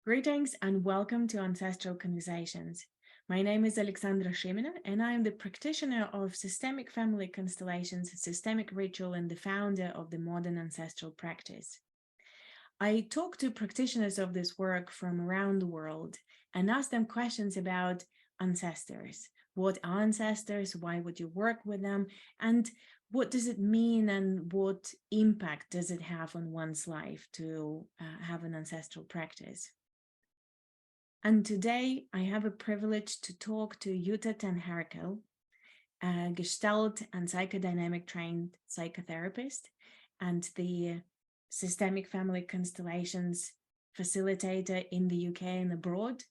Greetings and welcome to Ancestral Conversations. My name is Aleksandra and I am the practitioner of systemic family constellations, systemic ritual, and the founder of the modern ancestral practice. I talk to practitioners of this work from around the world and ask them questions about ancestors. What are ancestors? Why would you work with them? And what does it mean and what impact does it have on one's life to have an ancestral practice? And today I have a privilege to talk to Jutta and Herkel, a Gestalt and psychodynamic trained psychotherapist and the systemic family constellations facilitator in the UK and abroad.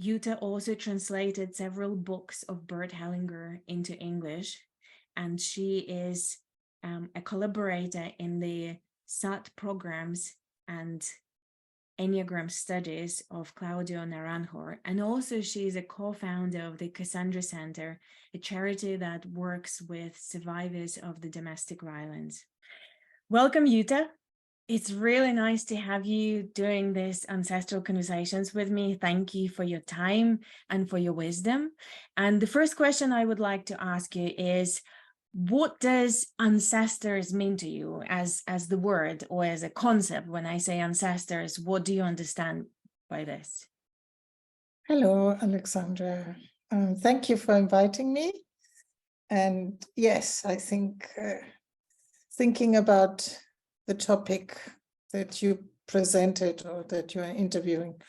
Jutta also translated several books of Bert Hellinger into English, and she is a collaborator in the SAT programs and enneagram studies of Claudio Naranjo, and also she is a co-founder of the Cassandra Centre, a charity that works with survivors of the domestic violence. Welcome, Jutta. It's really nice to have you doing this Ancestral Conversations with me. Thank you for your time and for your wisdom. And the first question I would like to ask you is, what does ancestors mean to you as the word or as a concept? When I say ancestors, what do you understand by this? Hello, Aleksandra. Thank you for inviting me. And yes, I think thinking about the topic that you presented or that you are interviewing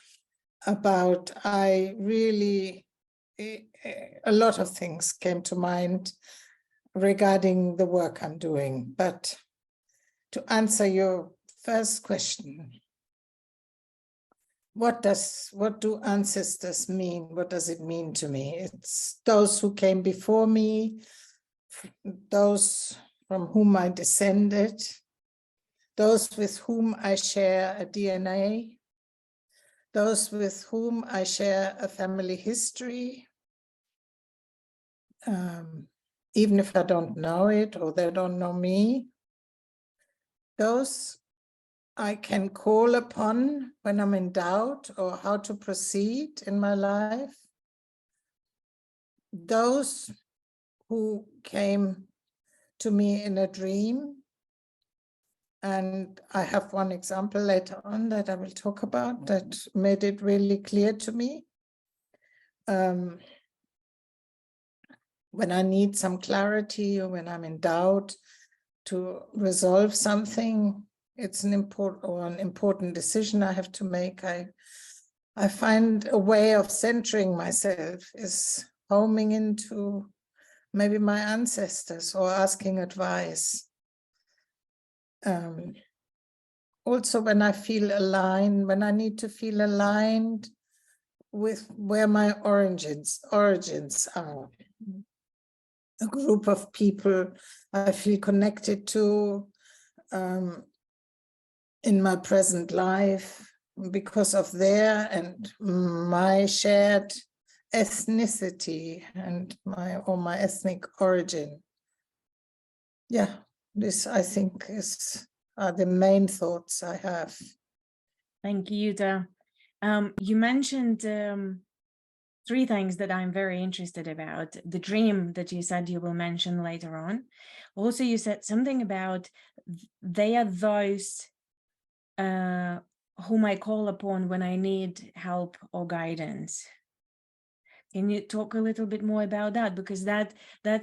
about, a lot of things came to mind regarding the work I'm doing. But to answer your first question, what do ancestors mean? What does it mean to me? It's those who came before me, those from whom I descended, those with whom I share a DNA, those with whom I share a family history, even if I don't know it or they don't know me. Those I can call upon when I'm in doubt or how to proceed in my life. Those who came to me in a dream. And I have one example later on that I will talk about that made it really clear to me. When I need some clarity or when I'm in doubt to resolve something, it's an important decision I have to make. I find a way of centering myself is homing into maybe my ancestors or asking advice. Also, when I feel aligned, when I need to feel aligned with where my origins are. A group of people I feel connected to in my present life because of their and my shared ethnicity and my ethnic origin. Yeah, this I think are the main thoughts I have. Thank you, Jutta. You mentioned three things that I'm very interested about. The dream that you said you will mention later on. Also, you said something about they are those whom I call upon when I need help or guidance. Can you talk a little bit more about that? Because that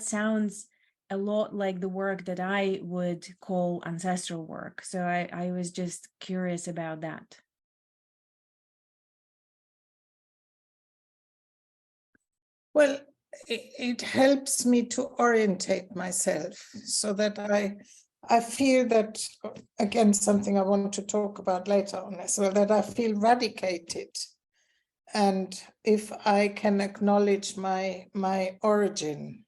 sounds a lot like the work that I would call ancestral work. So I was just curious about that. Well, it helps me to orientate myself so that I feel that, again, something I want to talk about later on as well, that I feel radicated. And if I can acknowledge my origin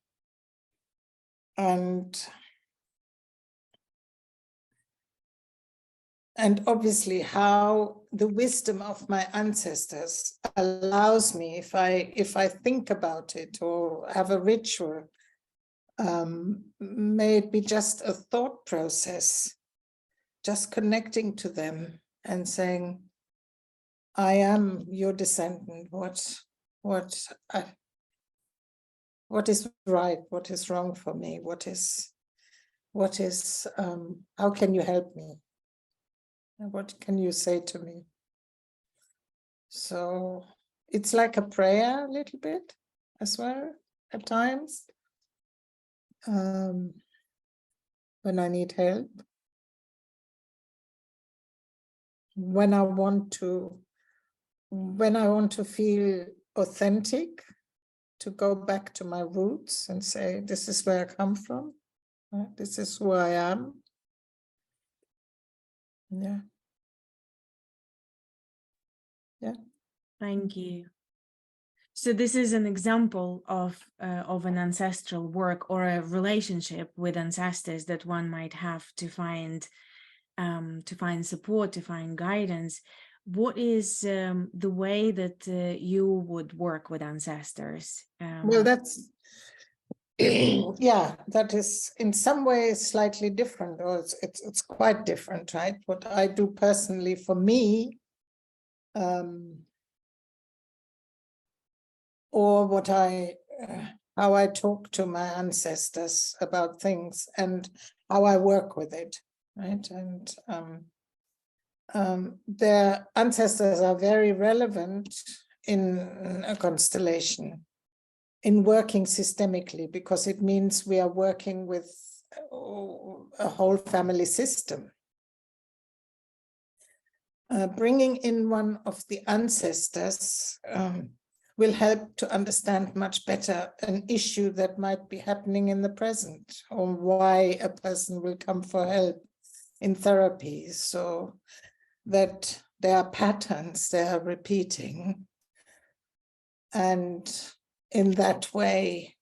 and obviously how the wisdom of my ancestors allows me, if I think about it or have a ritual, may it be just a thought process, just connecting to them and saying, I am your descendant. What is right? What is wrong for me? How can you help me? What can you say to me? So it's like a prayer a little bit as well at times. When I need help, when I want to feel authentic, to go back to my roots and say, this is where I come from, right? This is who I am. Yeah. Thank you. So this is an example of an ancestral work or a relationship with ancestors that one might have to find support, to find guidance. What is the way that you would work with ancestors? Well, that's yeah, that is in some ways slightly different, or it's quite different, right? What I do personally for me, or what how I talk to my ancestors about things and how I work with it, right? And their ancestors are very relevant in a constellation, in working systemically, because it means we are working with a whole family system. Bringing in one of the ancestors will help to understand much better an issue that might be happening in the present, or why a person will come for help in therapy, so that there are patterns they are repeating, and in that way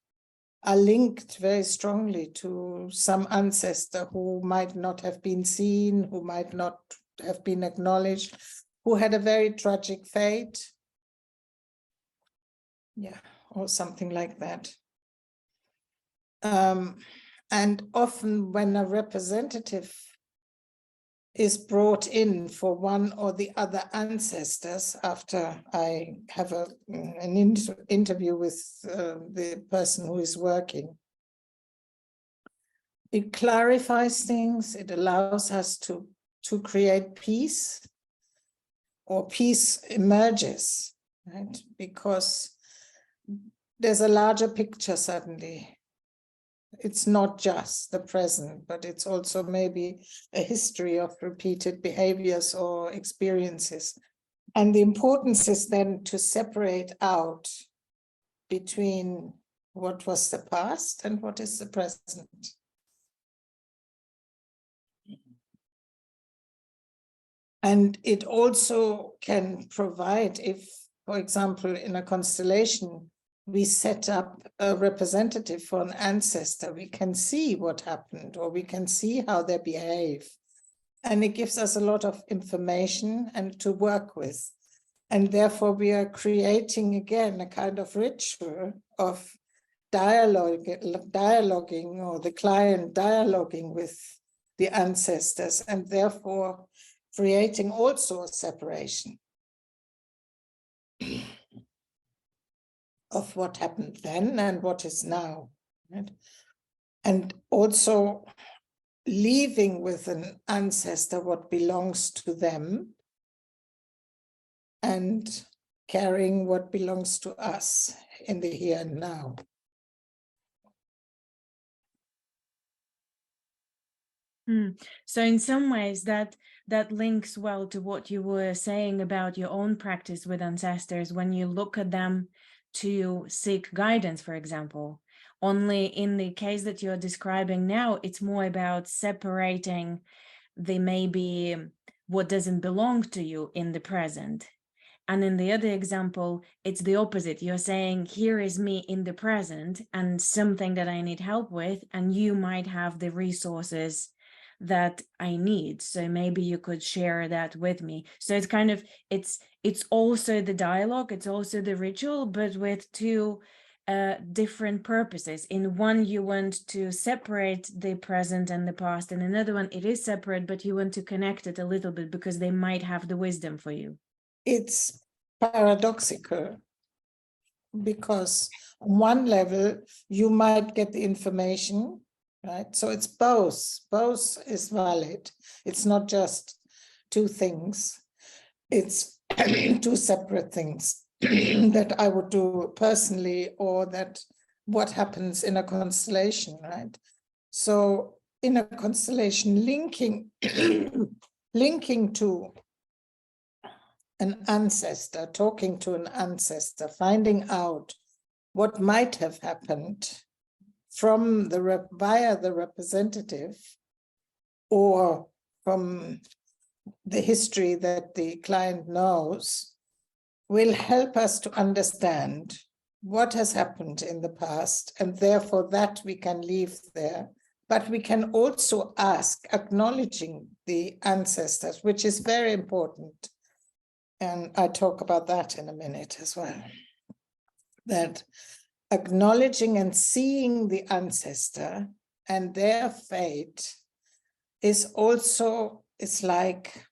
are linked very strongly to some ancestor who might not have been seen, who might not have been acknowledged, who had a very tragic fate. Yeah, or something like that. And often when a representative is brought in for one or the other ancestors, after I have an interview with the person who is working, it clarifies things, it allows us to create peace, or peace emerges, right? Because there's a larger picture suddenly. It's not just the present, but it's also maybe a history of repeated behaviors or experiences. And the importance is then to separate out between what was the past and what is the present. And it also can provide, if, for example, in a constellation, we set up a representative for an ancestor, we can see what happened, or we can see how they behave. And it gives us a lot of information and to work with. And therefore we are creating again a kind of ritual of dialoguing, or the client dialoguing with the ancestors, and therefore creating also a separation of what happened then and what is now, right? And also leaving with an ancestor what belongs to them and carrying what belongs to us in the here and now. So in some ways that links well to what you were saying about your own practice with ancestors, when you look at them to seek guidance, for example. Only in the case that you're describing now, it's more about separating the maybe what doesn't belong to you in the present. And in the other example, it's the opposite. You're saying, here is me in the present and something that I need help with, and you might have the resources that I need. So maybe you could share that with me. So it's kind of, it's also the dialogue, it's also the ritual, but with two different purposes. In one, you want to separate the present and the past. In another one, it is separate, but you want to connect it a little bit because they might have the wisdom for you. it's paradoxical, because on one level you might get the information, right? So it's both is valid. It's not just two things, it's two separate things that I would do personally, or that what happens in a constellation, right? So in a constellation, linking to an ancestor, talking to an ancestor, finding out what might have happened from via the representative, or from the history that the client knows, will help us to understand what has happened in the past, and therefore that we can leave there. But we can also ask, acknowledging the ancestors, which is very important. And I talk about that in a minute as well. That acknowledging and seeing the ancestor and their fate is also, it's like,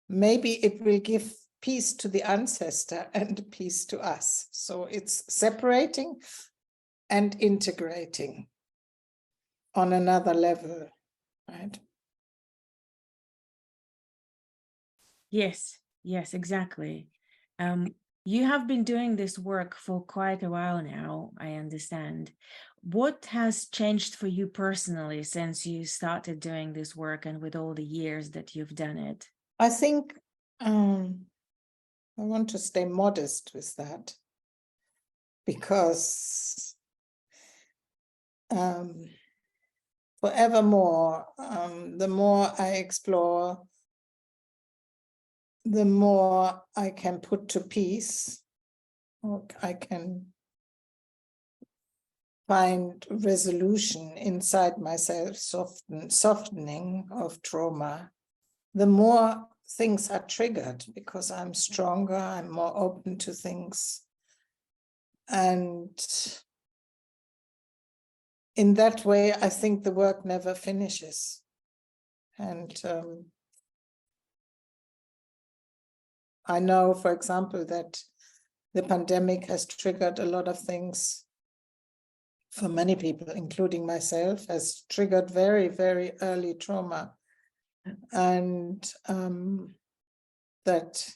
maybe it will give peace to the ancestor and peace to us. So it's separating and integrating on another level, right? Yes, exactly. You have been doing this work for quite a while now, I understand. What has changed for you personally since you started doing this work and with all the years that you've done it? I think I want to stay modest with that, because forevermore, the more I explore, the more I can put to peace, or I can find resolution inside myself, softening of trauma, the more things are triggered, because I'm stronger, I'm more open to things. And in that way, I think the work never finishes. And I know, for example, that the pandemic has triggered a lot of things for many people, including myself, has triggered very, very early trauma. And that,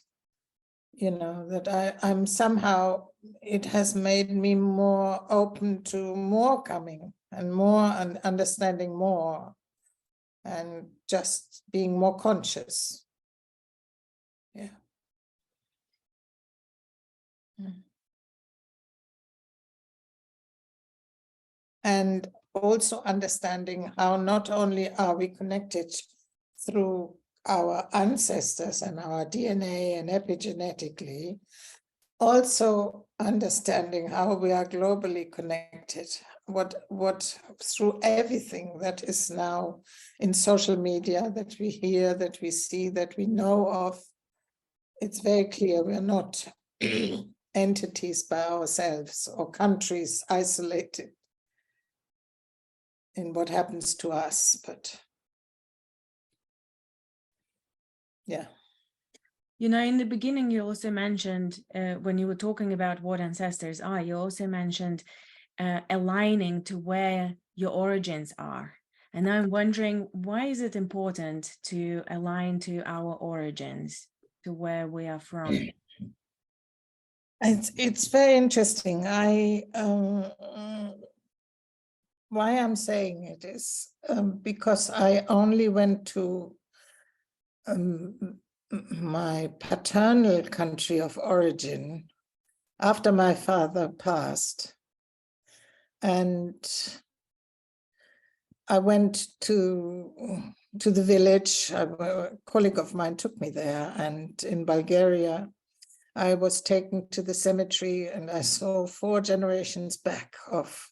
you know, that I'm somehow, it has made me more open to more coming and more, and understanding more, and just being more conscious. Yeah. And also understanding how not only are we connected through our ancestors and our DNA and epigenetically, also understanding how we are globally connected, what through everything that is now in social media, that we hear, that we see, that we know of. It's very clear we're not entities by ourselves, or countries isolated in what happens to us, but yeah. You know, in the beginning, you also mentioned, when you were talking about what ancestors are, you also mentioned aligning to where your origins are. And I'm wondering, why is it important to align to our origins, to where we are from? It's very interesting. Why I'm saying it is because I only went to my paternal country of origin after my father passed, and I went to the village. A colleague of mine took me there, and in Bulgaria, I was taken to the cemetery, and I saw 4 generations back of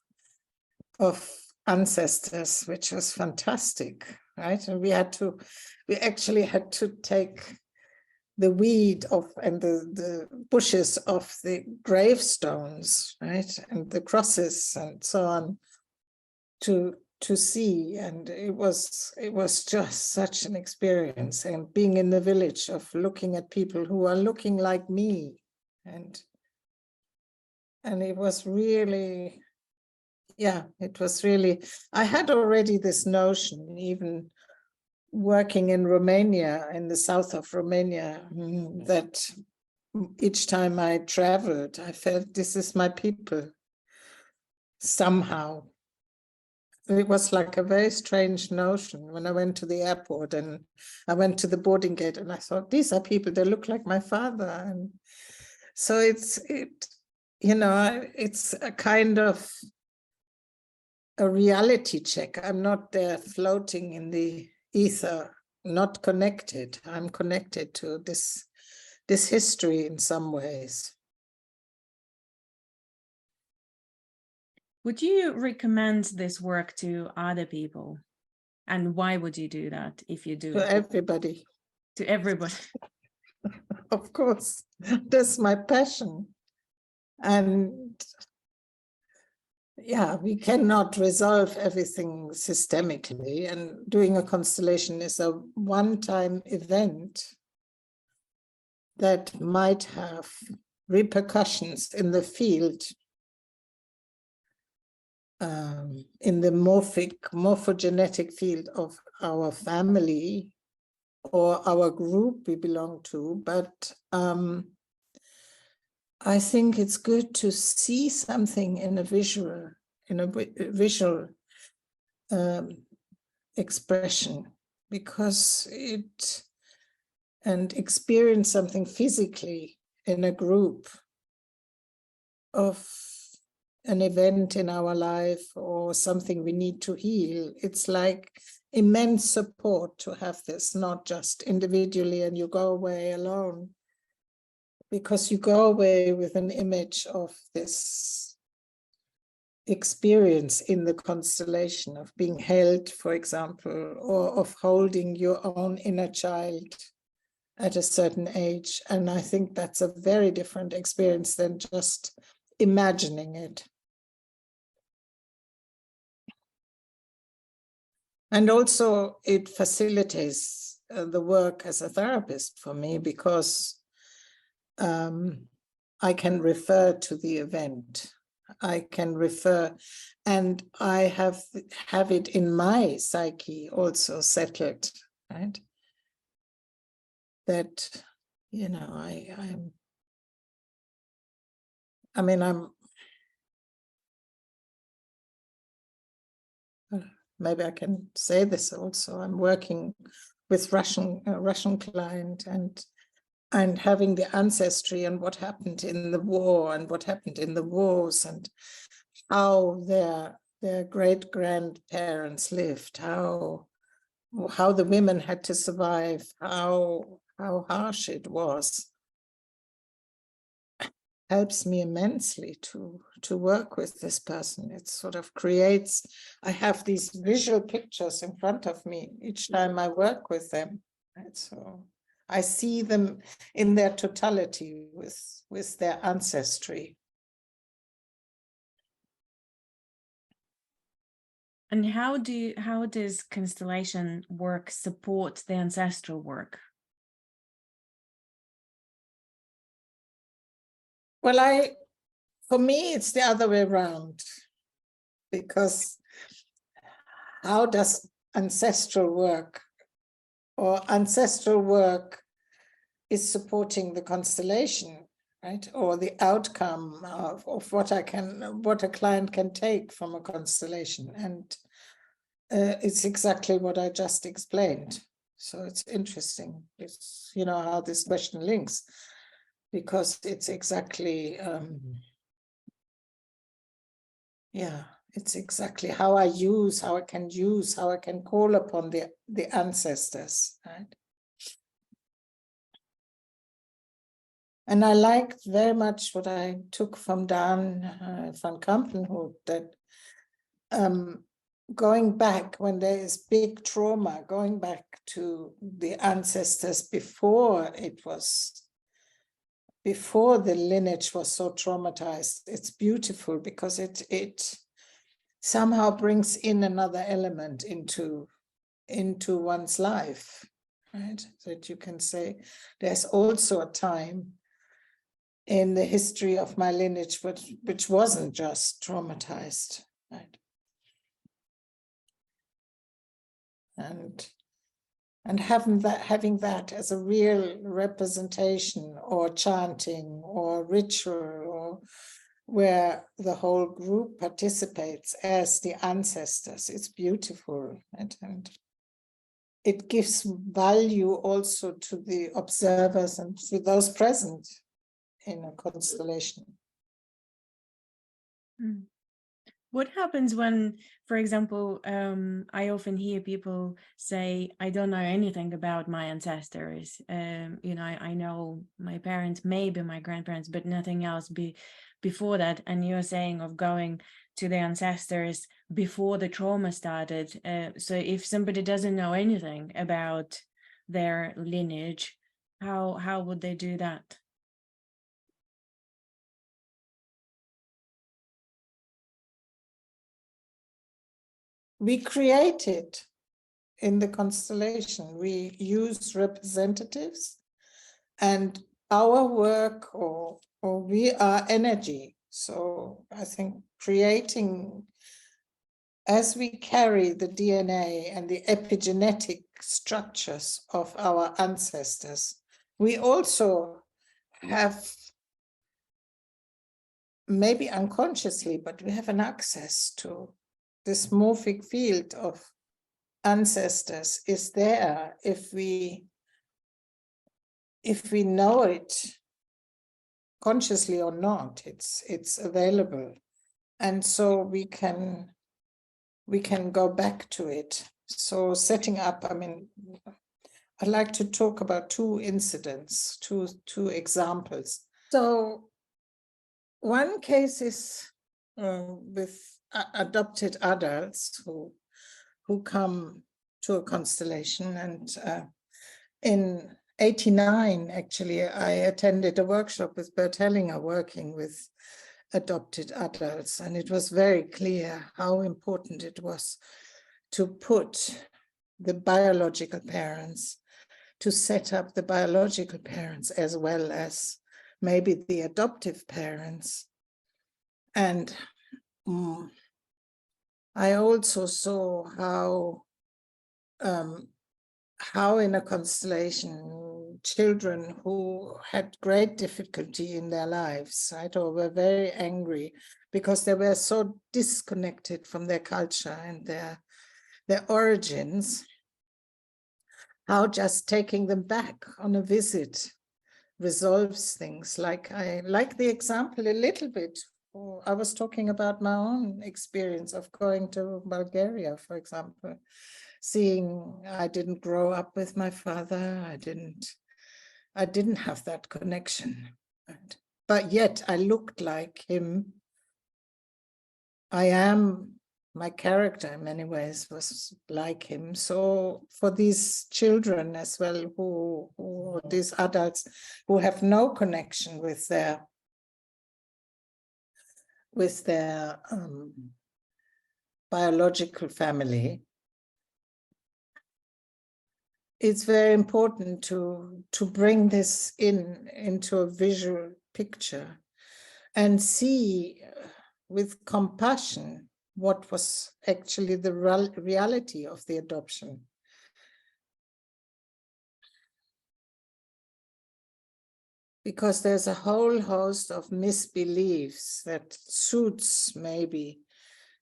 ancestors, which was fantastic, right? And we actually had to take the weed off and the bushes off the gravestones, right? And the crosses and so on, to to see, and it was just such an experience. And being in the village of looking at people who are looking like me, and it was really, yeah, it was really, I had already this notion, even working in Romania, in the south of Romania, that each time I traveled, I felt this is my people somehow. It was like a very strange notion when I went to the airport and I went to the boarding gate and I thought, these are people, they look like my father. And so it's a kind of a reality check. I'm not there floating in the ether, not connected. I'm connected to this history in some ways. Would you recommend this work to other people? And why would you do that if you do? To everybody. To everybody. Of course, that's my passion. And yeah, we cannot resolve everything systemically. And doing a constellation is a one-time event that might have repercussions in the field, in the morphogenetic field of our family or our group we belong to. But I think it's good to see something in a visual, expression, because and experience something physically in a group of an event in our life or something we need to heal. It's like immense support to have this, not just individually and you go away alone, because you go away with an image of this experience in the constellation of being held, for example, or of holding your own inner child at a certain age. And I think that's a very different experience than just imagining it. And also it facilitates the work as a therapist for me, because I can refer to the event. I can refer, and I have it in my psyche also settled, right? That, you know, maybe I can say this also. I'm working with a Russian client and having the ancestry and what happened in the war and what happened in the wars and how their great grandparents lived, how the women had to survive, how harsh it was. Helps me immensely to work with this person. It sort of creates, I have these visual pictures in front of me each time I work with them. Right? So I see them in their totality with their ancestry. And how does constellation work support the ancestral work? Well, for me, it's the other way around, because how does ancestral work is supporting the constellation, right? Or the outcome of what a client can take from a constellation. And it's exactly what I just explained. So it's interesting. It's, you know, how this question links, because it's exactly, it's exactly how I can call upon the ancestors, right? And I liked very much what I took from Dan van Kampenhout, that going back when there is big trauma, going back to the ancestors before the lineage was so traumatized, it's beautiful, because it somehow brings in another element into one's life, right? That you can say there's also a time in the history of my lineage which wasn't just traumatized, right? And having that as a real representation or chanting or ritual, or where the whole group participates as the ancestors, it's beautiful, right? And it gives value also to the observers and to those present in a constellation. What happens when, for example, I often hear people say, I don't know anything about my ancestors. I know my parents, maybe my grandparents, but nothing else before that. And you're saying of going to the ancestors before the trauma started. So if somebody doesn't know anything about their lineage, how would they do that? We create it in the constellation. We use representatives, and our work, or we are energy. So I think creating, as we carry the DNA and the epigenetic structures of our ancestors, we also have, maybe unconsciously, but we have an access to this morphic field of ancestors is there if we know it consciously or not. It's available, and so we can go back to it. So setting up, I mean, I'd like to talk about two incidents, two examples. So one case is with adopted adults who come to a constellation, and in 89, actually, I attended a workshop with Bert Hellinger working with adopted adults, and it was very clear how important it was to put the biological parents, to set up the biological parents as well as maybe the adoptive parents. And I also saw how in a constellation, children who had great difficulty in their lives, right, or were very angry because they were so disconnected from their culture and their origins, how just taking them back on a visit resolves things. Like I like the example a little bit. I was talking about my own experience of going to Bulgaria, for example, seeing I didn't grow up with my father. I didn't have that connection, right? But yet I looked like him. My character in many ways was like him. So for these children as well, who these adults who have no connection with their biological family, it's very important to bring this into a visual picture and see with compassion what was actually the reality of the adoption. Because there's a whole host of misbeliefs that suits maybe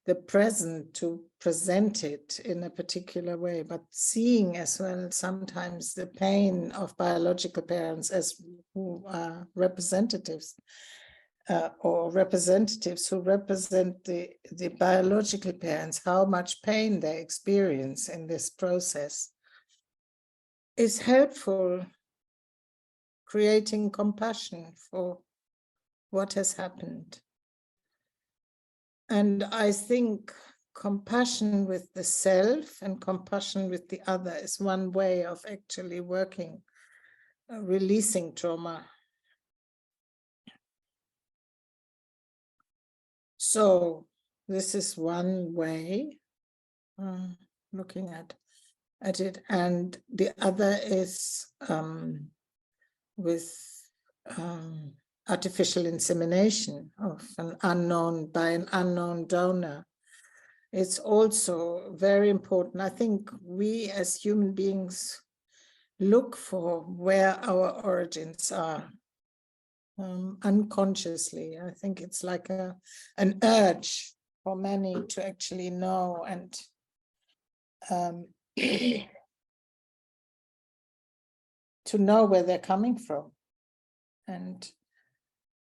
the present to present it in a particular way, but seeing as well sometimes the pain of biological parents as who are representatives or representatives who represent the biological parents, how much pain they experience in this process is helpful, creating compassion for what has happened. And I think compassion with the self and compassion with the other is one way of actually working, releasing trauma. So this is one way looking at it, and the other is with artificial insemination of an unknown donor. It's also very important. I think we as human beings look for where our origins are unconsciously. I think it's like an urge for many to actually know and to know where they're coming from. And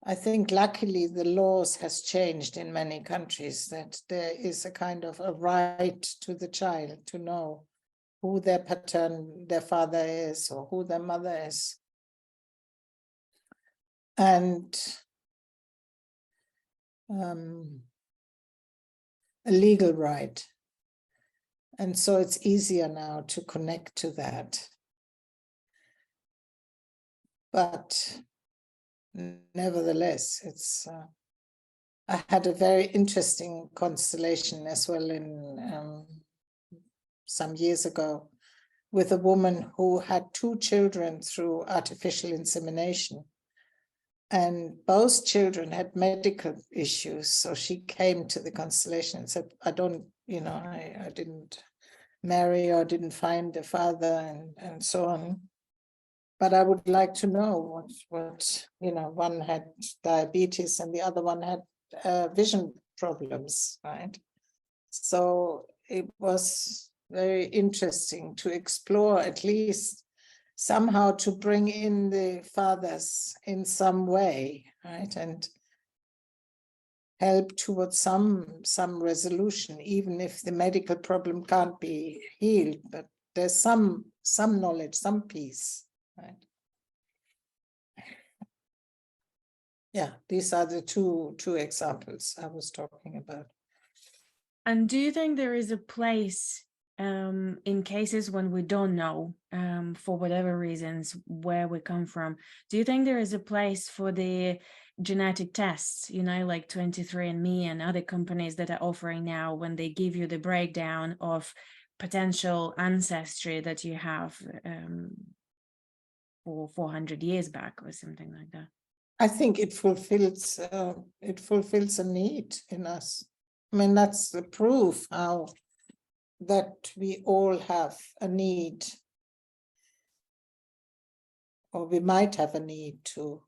I think luckily the laws has changed in many countries, that there is a kind of a right to the child to know who their father is, or who their mother is. And a legal right. And so it's easier now to connect to that. But nevertheless, it's I had a very interesting constellation as well in some years ago with a woman who had 2 children through artificial insemination. And both children had medical issues. So she came to the constellation and said, I didn't marry or didn't find a father and so on. But I would like to know what one had diabetes and the other one had vision problems, right? So it was very interesting to explore, at least somehow to bring in the fathers in some way, right? And help towards some resolution, even if the medical problem can't be healed, but there's some knowledge, some peace, right? Yeah, these are the two examples I was talking about. And do you think there is a place in cases when we don't know, for whatever reasons, where we come from? Do you think there is a place for the genetic tests, like 23andMe and other companies that are offering now, when they give you the breakdown of potential ancestry that you have for 400 years back or something like that? I think it fulfills a need in us. I mean, that's the proof how that we all have a need, or we might have a need to,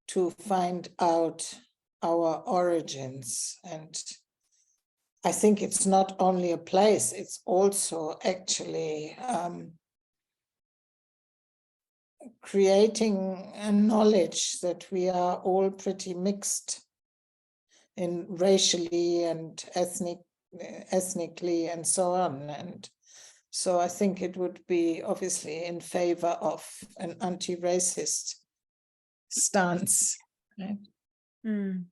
to find out our origins. And I think it's not only a place, it's also actually creating a knowledge that we are all pretty mixed in racially and ethnically and so on. And so I think it would be obviously in favor of an anti-racist stance. Right? Mm.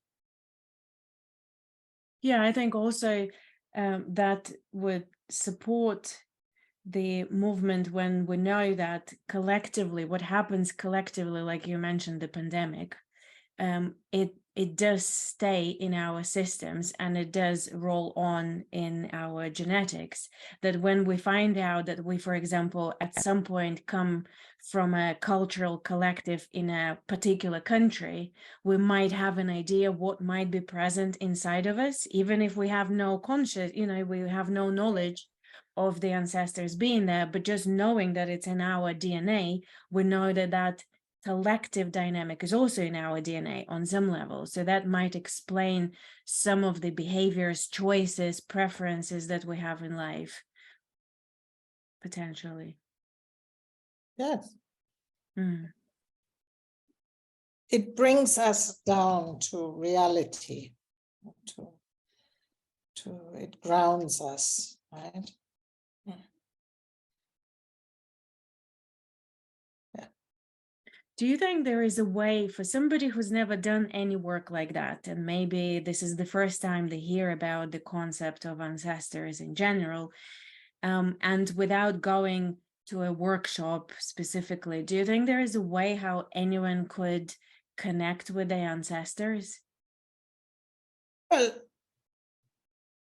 Yeah, I think also that would support the movement when we know that collectively, what happens collectively, like you mentioned, the pandemic, it does stay in our systems and it does roll on in our genetics. That when we find out that we, for example, at some point come from a cultural collective in a particular country, we might have an idea what might be present inside of us, even if we have no conscious, we have no knowledge of the ancestors being there, but just knowing that it's in our DNA, we know that collective dynamic is also in our DNA on some level. So that might explain some of the behaviors, choices, preferences that we have in life, potentially. Yes. Mm. It brings us down to reality, it grounds us, right? Do you think there is a way for somebody who's never done any work like that, and maybe this is the first time they hear about the concept of ancestors in general, and without going to a workshop specifically, do you think there is a way how anyone could connect with their ancestors? Well,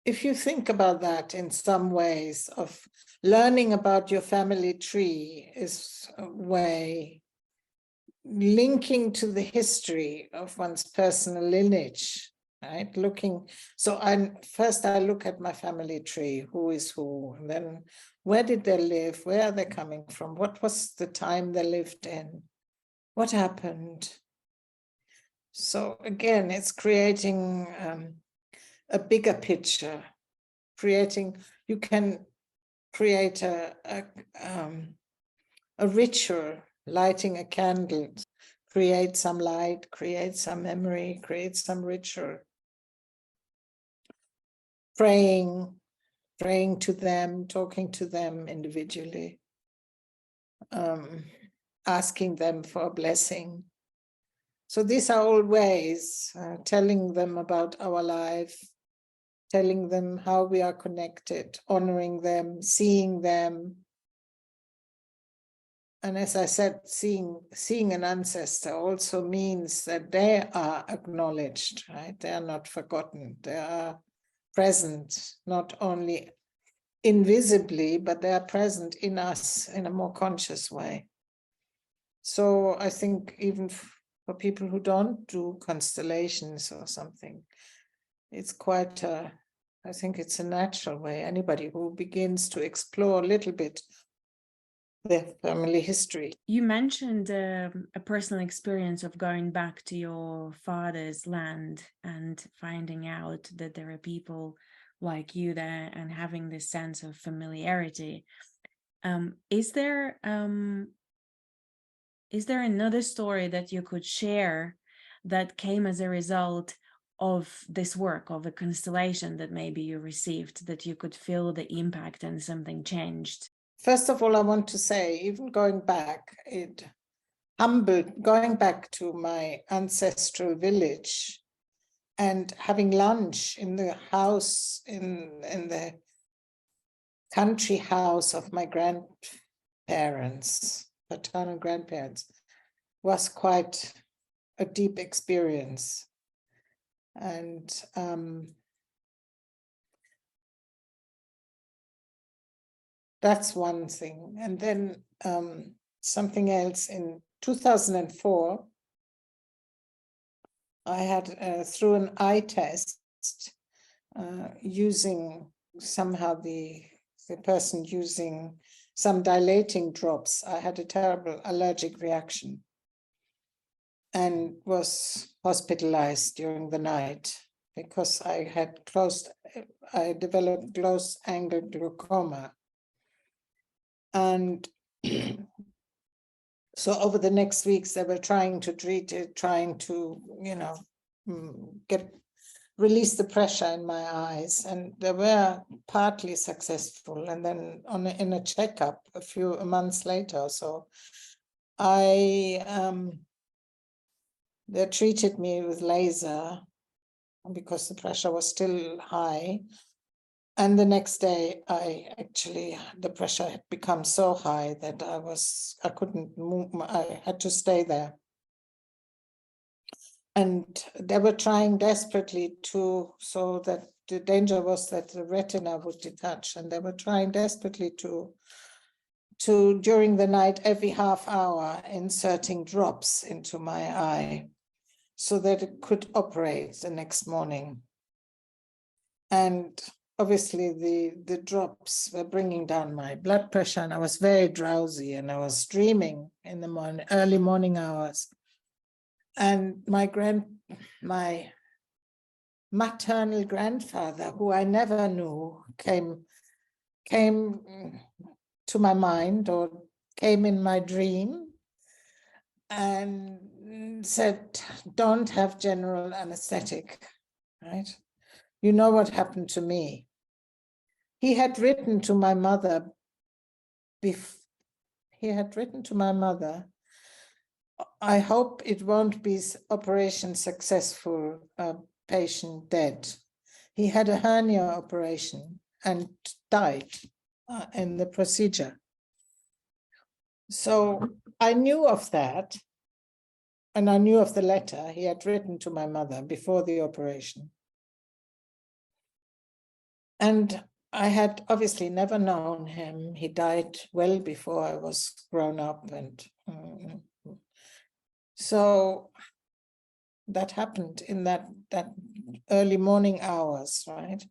if you think about that in some ways, of learning about your family tree is a way linking to the history of one's personal lineage, right? So first I look at my family tree, who is who, and then where did they live? Where are they coming from? What was the time they lived in? What happened? So again, it's creating a bigger picture. You can create a ritual, lighting a candle, create some light, create some memory, create some ritual. Praying to them, talking to them individually, asking them for a blessing. So these are all ways, telling them about our life, telling them how we are connected, honoring them, seeing them. And as I said, seeing an ancestor also means that they are acknowledged, right? They are not forgotten. They are present, not only invisibly, but they are present in us in a more conscious way. So I think even for people who don't do constellations or something, it's quite I think it's a natural way. Anybody who begins to explore a little bit their family history. You mentioned a personal experience of going back to your father's land and finding out that there are people like you there and having this sense of familiarity. Is there another story that you could share that came as a result of this work, of a constellation that maybe you received, that you could feel the impact and something changed? First of all, I want to say, even going back, going back to my ancestral village and having lunch in the house, in the country house of my grandparents, paternal grandparents, was quite a deep experience. And that's one thing. And then something else, in 2004, I had, through an eye test, using somehow the person using some dilating drops, I had a terrible allergic reaction and was hospitalized during the night because I developed close angle glaucoma. And so over the next weeks, they were trying to treat it, trying to, release the pressure in my eyes, and they were partly successful. And then in a checkup a few months later or so, they treated me with laser because the pressure was still high. And the next day, the pressure had become so high that I couldn't move. I had to stay there. And they were trying desperately so that the danger was that the retina would detach. And they were trying desperately to during the night, every half hour, inserting drops into my eye so that it could operate the next morning. And obviously the drops were bringing down my blood pressure, and I was very drowsy, and I was dreaming in the early morning hours. And my maternal grandfather, who I never knew, came to my mind, or came in my dream, and said, "Don't have general anesthetic," right? You know what happened to me. He had written to my mother. "I hope it won't be operation successful, patient dead." He had a hernia operation and died in the procedure. So I knew of that, and I knew of the letter he had written to my mother before the operation. And I had obviously never known him. He died well before I was grown up. And so that happened in that early morning hours, right?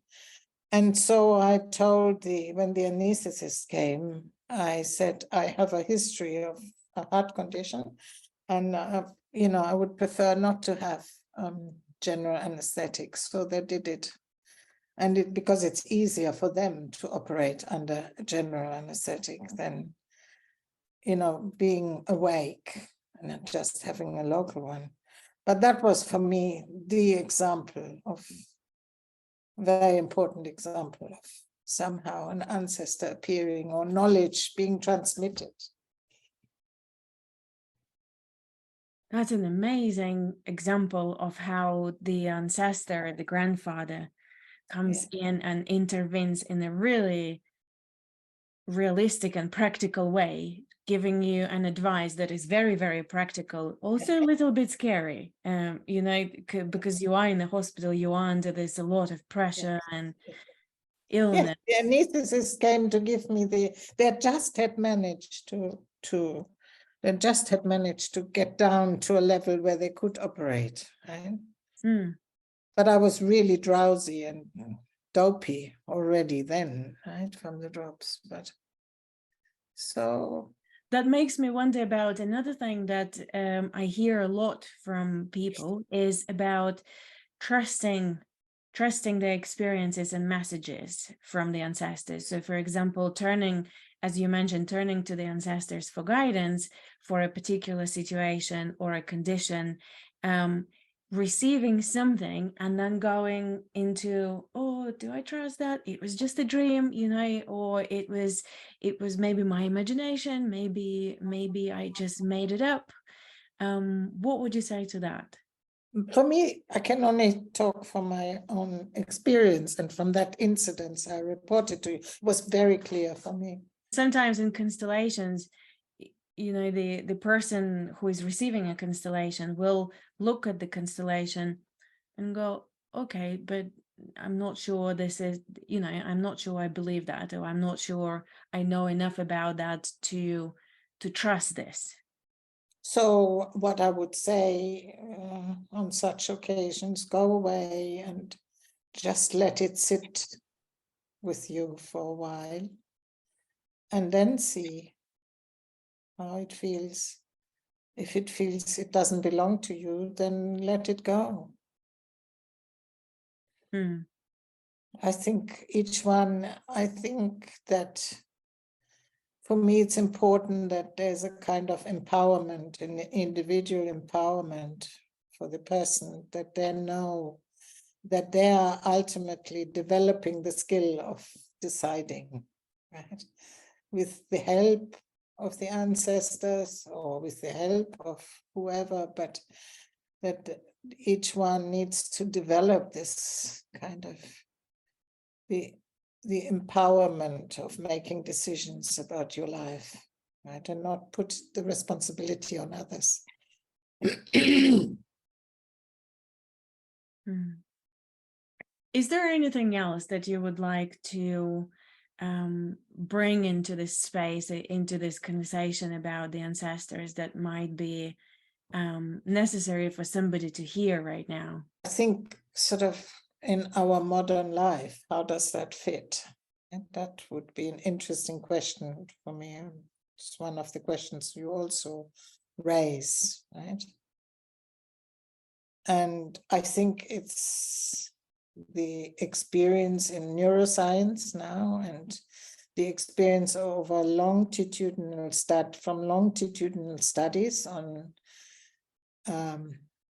And so I told when the anesthetist came, I said, I have a history of a heart condition, and I would prefer not to have general anesthetics. So they did it. And because it's easier for them to operate under general anesthetic than, being awake and not just having a local one. But that was for me the example of, very important example of somehow an ancestor appearing or knowledge being transmitted. That's an amazing example of how the ancestor, the grandfather, comes in and intervenes in a really realistic and practical way, giving you an advice that is very, very practical, also a little bit scary, because you are in the hospital, you are under this a lot of pressure and illness. Yeah, the anesthetist came to give me they just had managed to get down to a level where they could operate, right? But I was really drowsy and dopey already then, right, from the drops. But so that makes me wonder about another thing that I hear a lot from people is about trusting their experiences and messages from the ancestors. So for example, as you mentioned, turning to the ancestors for guidance for a particular situation or a condition, receiving something and then going into, oh, do I trust that? It was just a dream, or it was maybe my imagination, maybe I just made it up. What would you say to that? For me, I can only talk from my own experience, and from that incident I reported to you, it was very clear for me. Sometimes in constellations, the person who is receiving a constellation will look at the constellation and go, okay, but I'm not sure this is, I'm not sure I believe that, or I'm not sure I know enough about that to trust this. So what I would say on such occasions, go away and just let it sit with you for a while, and then see how it feels. If it feels it doesn't belong to you, then let it go. I think that for me, it's important that there's a kind of empowerment, an individual empowerment for the person, that they know that they are ultimately developing the skill of deciding, right? With the help of the ancestors or with the help of whoever, but that each one needs to develop this kind of the empowerment of making decisions about your life, right? And not put the responsibility on others. Is there anything else that you would like to bring into this space, into this conversation about the ancestors that might be necessary for somebody to hear right now? I think sort of in our modern life, how does that fit? And that would be an interesting question for me. It's one of the questions you also raise, right? And I think it's the experience in neuroscience now, and the experience of a longitudinal studies on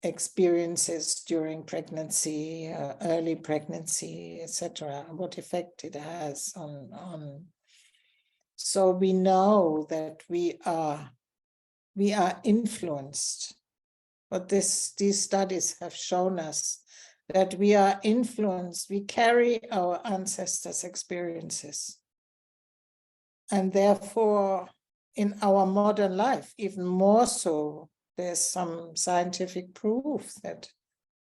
experiences during pregnancy, early pregnancy, etc., what effect it has on. So we know that we are influenced, but these studies have shown us that we are influenced, we carry our ancestors' experiences. And therefore, in our modern life, even more so, there's some scientific proof that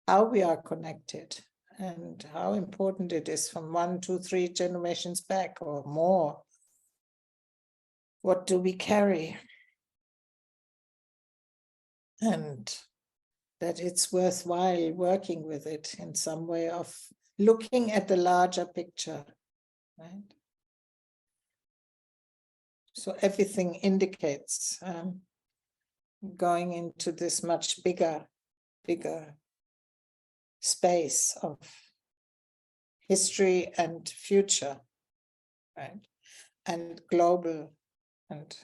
how we are connected and how important it is from 1, 2, 3 generations back or more. What do we carry? And that it's worthwhile working with it in some way of looking at the larger picture, right? So everything indicates going into this much bigger space of history and future, right? And global and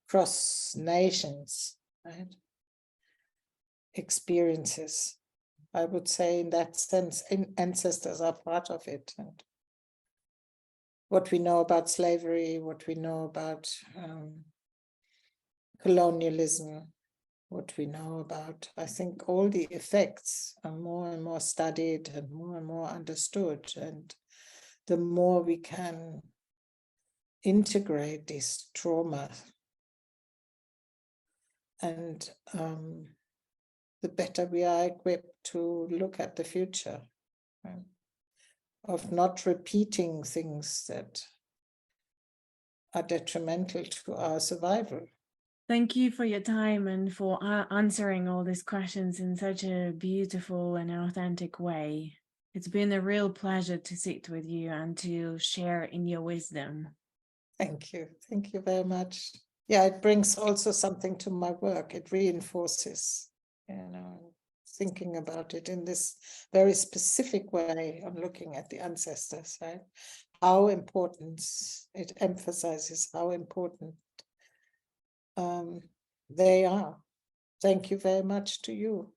cross nations, right? Experiences. I would say in that sense, ancestors are part of it. And what we know about slavery, what we know about colonialism, what we know about, I think all the effects are more and more studied and more understood. And the more we can integrate this trauma, and the better we are equipped to look at the future, right? Of not repeating things that are detrimental to our survival. Thank you for your time and for answering all these questions in such a beautiful and authentic way. It's been a real pleasure to sit with you and to share in your wisdom. Thank you. Thank you very much. Yeah, it brings also something to my work. It reinforces, thinking about it in this very specific way of looking at the ancestors, right? How important, it emphasizes how important they are. Thank you very much to you.